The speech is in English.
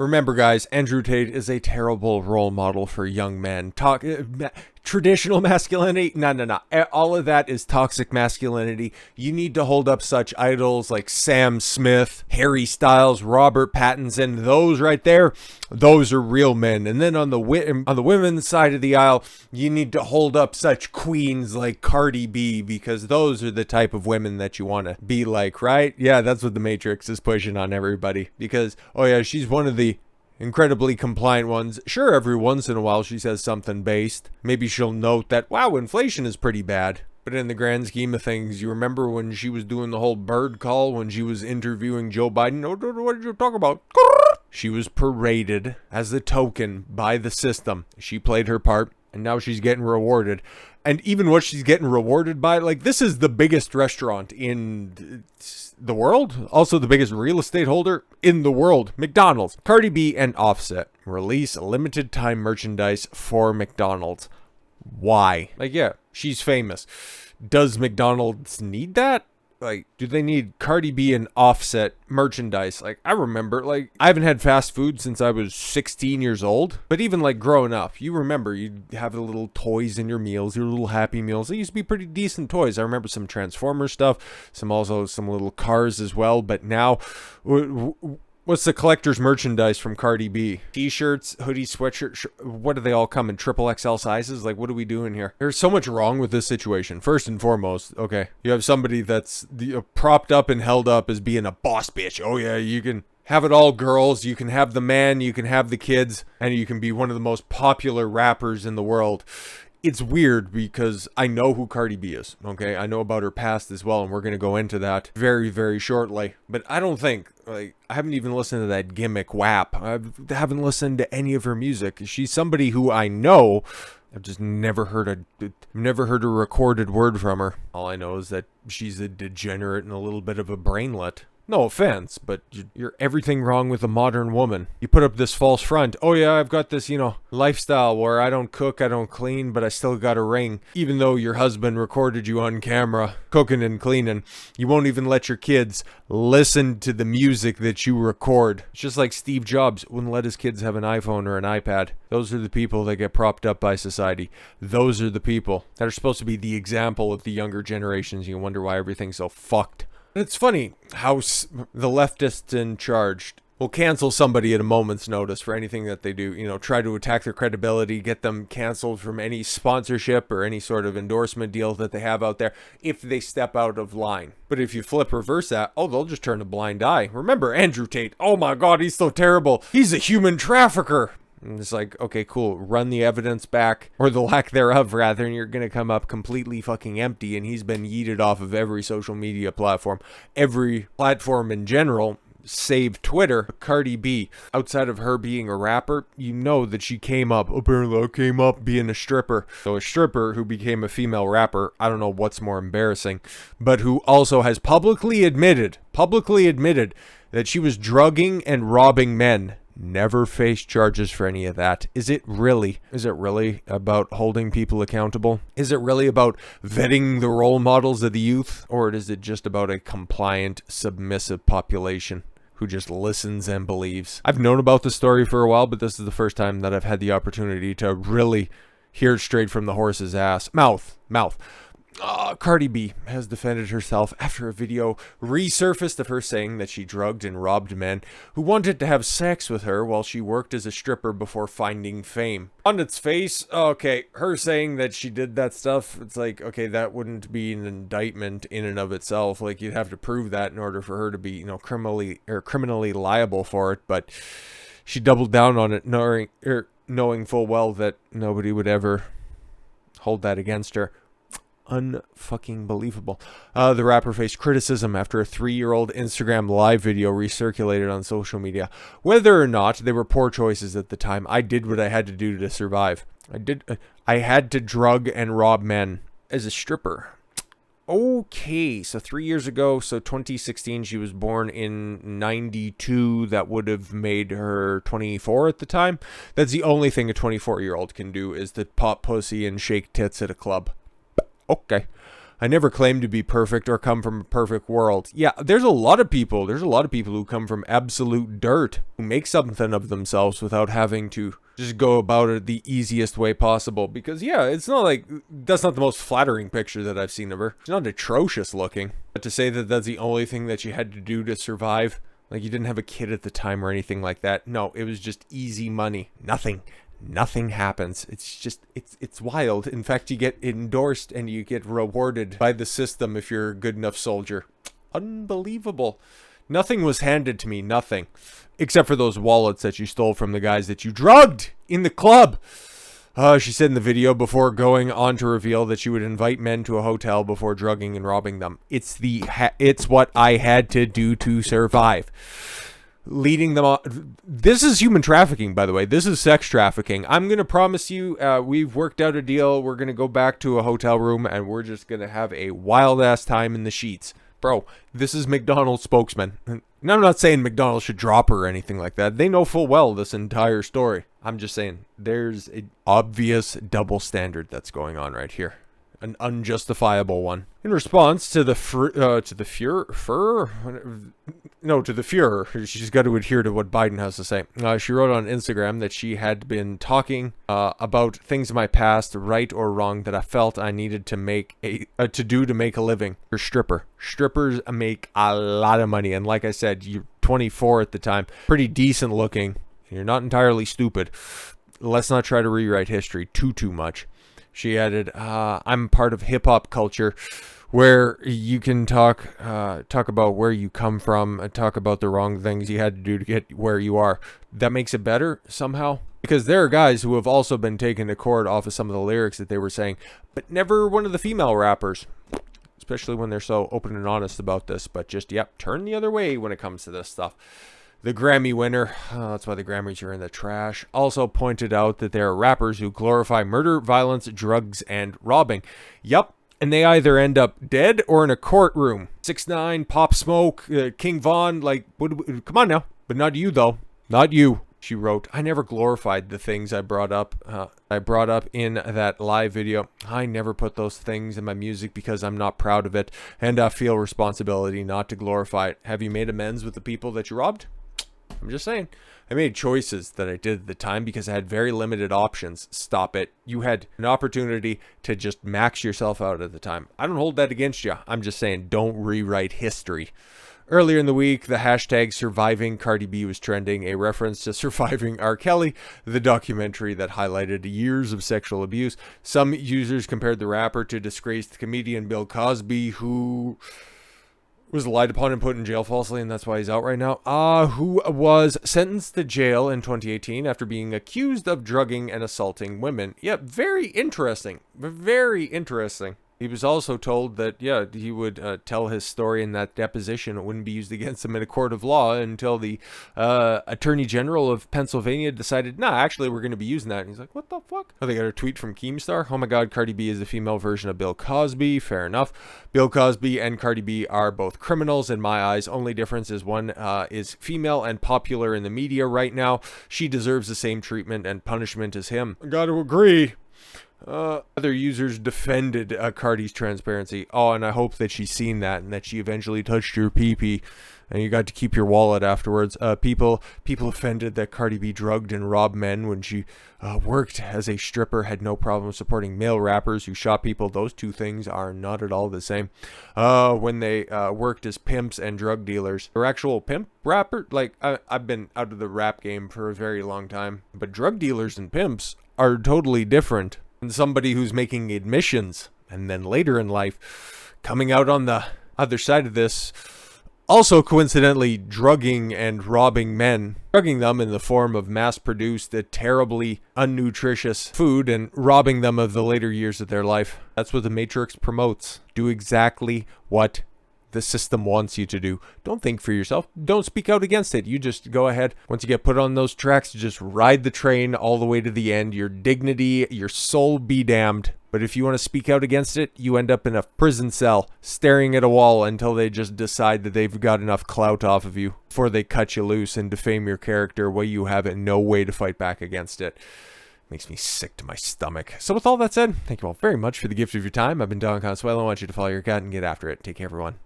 Remember, guys, Andrew Tate is a terrible role model for young men. Traditional masculinity? No. All of that is toxic masculinity. You need to hold up such idols like Sam Smith, Harry Styles, Robert Pattinson. Those right there, those are real men. And then on the women's side of the aisle, you need to hold up such queens like Cardi B, because those are the type of women that you want to be like, right? Yeah, that's what the Matrix is pushing on everybody. Because, oh yeah, she's one of the incredibly compliant ones. Sure, every once in a while she says something based. Maybe she'll note that, wow, inflation is pretty bad. But in the grand scheme of things, you remember when she was doing the whole bird call when she was interviewing Joe Biden? What did you talk about? She was paraded as a token by the system. She played her part, and now she's getting rewarded. And even what she's getting rewarded by, like, this is the biggest restaurant in the world. Also the biggest real estate holder in the world, McDonald's. Cardi B and Offset release limited time merchandise for McDonald's. Why? Like, yeah, she's famous. Does McDonald's need that? Like, do they need Cardi B and Offset merchandise? Like, I remember, like, I haven't had fast food since I was 16 years old. But even, like, growing up, you remember you'd have the little toys in your meals, your little Happy Meals. They used to be pretty decent toys. I remember some Transformers stuff, some little cars as well. But now, what's the collector's merchandise from Cardi B? T-shirts, hoodies, sweatshirts, what do they all come in? Triple XL sizes? Like, what are we doing here? There's so much wrong with this situation. First and foremost, okay, you have somebody that's propped up and held up as being a boss bitch. Oh yeah, you can have it all, girls. You can have the man, you can have the kids, and you can be one of the most popular rappers in the world. It's weird because I know who Cardi B is, okay? I know about her past as well, and we're going to go into that very, very shortly. But I don't think, like, I haven't even listened to that gimmick WAP. I haven't listened to any of her music. She's somebody who I know. I've just never heard a recorded word from her. All I know is that she's a degenerate and a little bit of a brainlet. No offense, but you're everything wrong with a modern woman. You put up this false front. Oh yeah, I've got this, lifestyle where I don't cook, I don't clean, but I still got a ring. Even though your husband recorded you on camera, cooking and cleaning, you won't even let your kids listen to the music that you record. It's just like Steve Jobs wouldn't let his kids have an iPhone or an iPad. Those are the people that get propped up by society. Those are the people that are supposed to be the example of the younger generations. You wonder why everything's so fucked. It's funny how the leftists in charge will cancel somebody at a moment's notice for anything that they do, try to attack their credibility, get them canceled from any sponsorship or any sort of endorsement deal that they have out there if they step out of line. But if you reverse that, they'll just turn a blind eye. Remember Andrew Tate. Oh my God, he's so terrible. He's a human trafficker. And it's like, okay, cool. Run the evidence back, or the lack thereof, rather, and you're going to come up completely fucking empty. And he's been yeeted off of every social media platform, every platform in general, save Twitter. Cardi B, outside of her being a rapper, you know that she came up being a stripper. So a stripper who became a female rapper, I don't know what's more embarrassing, but who also has publicly admitted that she was drugging and robbing men. Never faced charges for any of that. Is it really about holding people accountable? Is it really about vetting the role models of the youth? Or is it just about a compliant, submissive population who just listens and believes? I've known about the story for a while, but this is the first time that I've had the opportunity to really hear it straight from the horse's mouth. Cardi B has defended herself after a video resurfaced of her saying that she drugged and robbed men who wanted to have sex with her while she worked as a stripper before finding fame. On its face, okay, her saying that she did that stuff, it's like, okay, that wouldn't be an indictment in and of itself. Like, you'd have to prove that in order for her to be, criminally liable for it. But she doubled down on it, knowing full well that nobody would ever hold that against her. Unfucking believable. The rapper faced criticism after a 3-year-old Instagram live video recirculated on social media. Whether or not they were poor choices at the time, I did what I had to do to survive. I had to drug and rob men as a stripper. Okay, so 3 years ago, so 2016, she was born in 92. That would have made her 24 at the time. That's the only thing a 24-year-old can do, is to pop pussy and shake tits at a club. Okay. I never claimed to be perfect or come from a perfect world. Yeah, there's a lot of people who come from absolute dirt, who make something of themselves without having to just go about it the easiest way possible. Because yeah, it's not like, that's not the most flattering picture that I've seen of her. She's not atrocious looking. But to say that that's the only thing that she had to do to survive, like you didn't have a kid at the time or anything like that. No, it was just easy money. Nothing happens. It's just, it's wild. In fact, you get endorsed and you get rewarded by the system if you're a good enough soldier. Unbelievable. Nothing was handed to me, nothing. Except for those wallets that you stole from the guys that you drugged in the club. She said in the video before going on to reveal that she would invite men to a hotel before drugging and robbing them. It's what I had to do to survive. Leading them on. This is human trafficking, by the way. This is sex trafficking. I'm going to promise you, we've worked out a deal. We're going to go back to a hotel room and we're just going to have a wild ass time in the sheets. Bro, this is McDonald's spokesman. And I'm not saying McDonald's should drop her or anything like that. They know full well this entire story. I'm just saying there's an obvious double standard that's going on right here. An unjustifiable one. In response to the Fuhrer, she's got to adhere to what Biden has to say. She wrote on Instagram that she had been talking about things in my past, right or wrong, that I felt I needed to make to make a living. You're a stripper. Strippers make a lot of money, and like I said, you're 24 at the time, pretty decent looking. You're not entirely stupid. Let's not try to rewrite history too much. She added, I'm part of hip-hop culture where you can talk about where you come from, talk about the wrong things you had to do to get where you are. That makes it better somehow. Because there are guys who have also been taken to court off of some of the lyrics that they were saying, but never one of the female rappers. Especially when they're so open and honest about this. But just, yep, turn the other way when it comes to this stuff. The Grammy winner, that's why the Grammys are in the trash, also pointed out that there are rappers who glorify murder, violence, drugs, and robbing. Yup, and they either end up dead or in a courtroom. 6ix9ine, Pop Smoke, King Von, like, come on now. But not you, though. Not you. She wrote, I never glorified the things I brought up in that live video. I never put those things in my music because I'm not proud of it, and I feel responsibility not to glorify it. Have you made amends with the people that you robbed? I'm just saying. I made choices that I did at the time because I had very limited options. Stop it. You had an opportunity to just max yourself out at the time. I don't hold that against you. I'm just saying, don't rewrite history. Earlier in the week, the hashtag Surviving Cardi B was trending, a reference to Surviving R. Kelly, the documentary that highlighted years of sexual abuse. Some users compared the rapper to disgraced comedian Bill Cosby, who was lied upon and put in jail falsely, and that's why he's out right now. Who was sentenced to jail in 2018 after being accused of drugging and assaulting women. Yeah, very interesting. Very interesting. He was also told that, yeah, he would tell his story in that deposition. It wouldn't be used against him in a court of law until the Attorney General of Pennsylvania decided, nah, actually, we're going to be using that. And he's like, what the fuck? Oh, they got a tweet from Keemstar. Oh my God, Cardi B is the female version of Bill Cosby. Fair enough. Bill Cosby and Cardi B are both criminals in my eyes. Only difference is one is female and popular in the media right now. She deserves the same treatment and punishment as him. I got to agree. Other users defended Cardi's transparency. Oh, and I hope that she's seen that and that she eventually touched your pee-pee and you got to keep your wallet afterwards. People offended that Cardi B drugged and robbed men when she worked as a stripper, had no problem supporting male rappers who shot people. Those two things are not at all the same. When they worked as pimps and drug dealers. Or actual pimp rapper? Like, I've been out of the rap game for a very long time. But drug dealers and pimps are totally different. And somebody who's making admissions and then later in life coming out on the other side of this, also coincidentally drugging and robbing men, drugging them in the form of mass-produced, terribly unnutritious food and robbing them of the later years of their life. That's what the Matrix promotes. Do exactly what the system wants you to do. Don't think for yourself. Don't speak out against it. You just go ahead. Once you get put on those tracks, you just ride the train all the way to the end. Your dignity, your soul be damned. But if you want to speak out against it, you end up in a prison cell, staring at a wall until they just decide that they've got enough clout off of you before they cut you loose and defame your character while you have no way to fight back against it. Makes me sick to my stomach. So with all that said, thank you all very much for the gift of your time. I've been Don Consuelo. I want you to follow your gut and get after it. Take care, everyone.